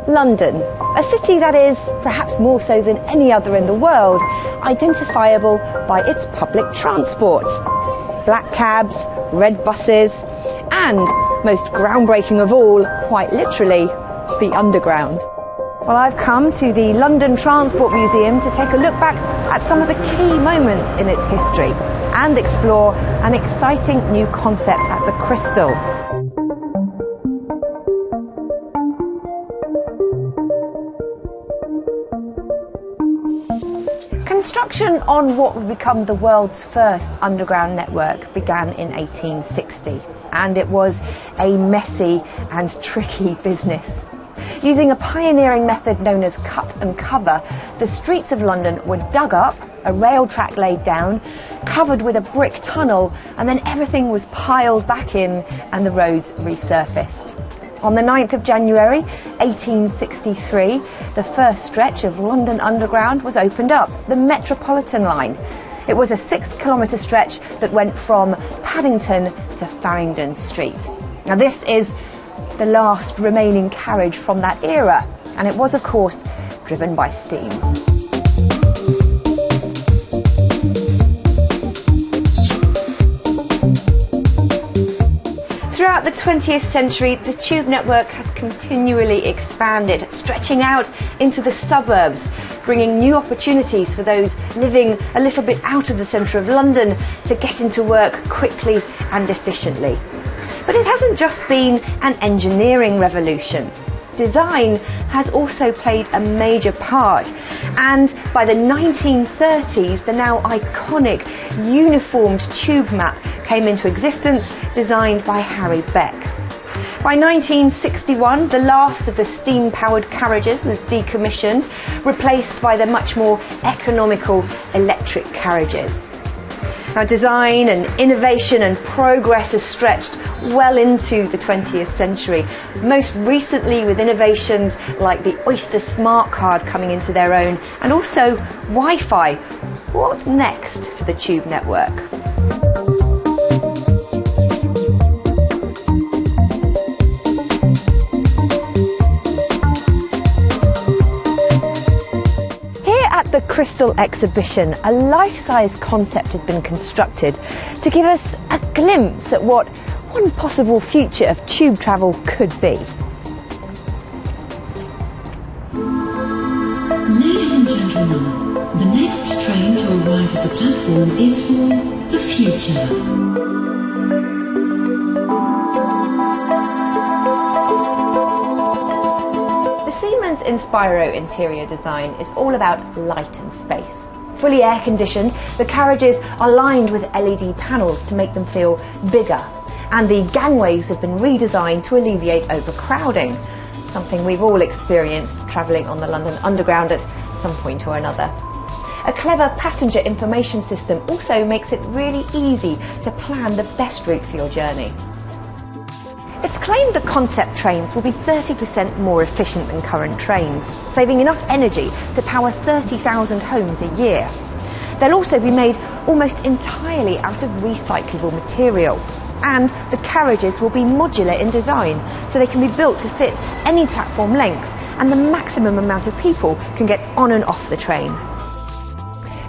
London, a city that is, perhaps more so than any other in the world, identifiable by its public transport. Black cabs, red buses, and, most groundbreaking of all, quite literally, the Underground. Well, I've come to the London Transport Museum to take a look back at some of the key moments in its history and explore an exciting new concept at the Crystal. Construction on what would become the world's first underground network began in 1860, and it was a messy and tricky business. Using a pioneering method known as cut and cover, the streets of London were dug up, a rail track laid down, covered with a brick tunnel, and then everything was piled back in and the roads resurfaced. On the 9th of January 1863, the first stretch of London Underground was opened up, the Metropolitan line. It was a 6-kilometre stretch that went from Paddington to Farringdon Street. Now this is the last remaining carriage from that era, and it was of course driven by steam. Throughout the 20th century, the tube network has continually expanded, stretching out into the suburbs, bringing new opportunities for those living a little bit out of the centre of London to get into work quickly and efficiently. But it hasn't just been an engineering revolution. Design has also played a major part, and by the 1930s the now iconic uniformed tube map came into existence, designed by Harry Beck. By 1961 the last of the steam-powered carriages was decommissioned, replaced by the much more economical electric carriages. Now, design and innovation and progress has stretched well into the 20th century, most recently with innovations like the Oyster smart card coming into their own, and also Wi-Fi. What's next for the tube network? The Crystal exhibition, a life-size concept has been constructed to give us a glimpse at what one possible future of tube travel could be. Ladies and gentlemen, the next train to arrive at the platform is for the future. Inspiro interior design is all about light and space. Fully air-conditioned, the carriages are lined with LED panels to make them feel bigger, and the gangways have been redesigned to alleviate overcrowding, something we've all experienced travelling on the London Underground at some point or another. A clever passenger information system also makes it really easy to plan the best route for your journey. It's claimed that concept trains will be 30% more efficient than current trains, saving enough energy to power 30,000 homes a year. They'll also be made almost entirely out of recyclable material, and the carriages will be modular in design, so they can be built to fit any platform length, and the maximum amount of people can get on and off the train.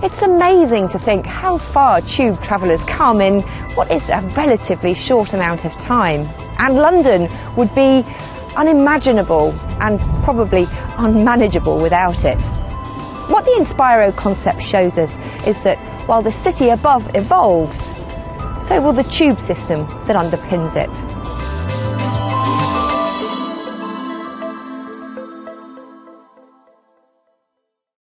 It's amazing to think how far tube travel has come in what is a relatively short amount of time. And London would be unimaginable and probably unmanageable without it. What the Inspiro concept shows us is that while the city above evolves, so will the tube system that underpins it.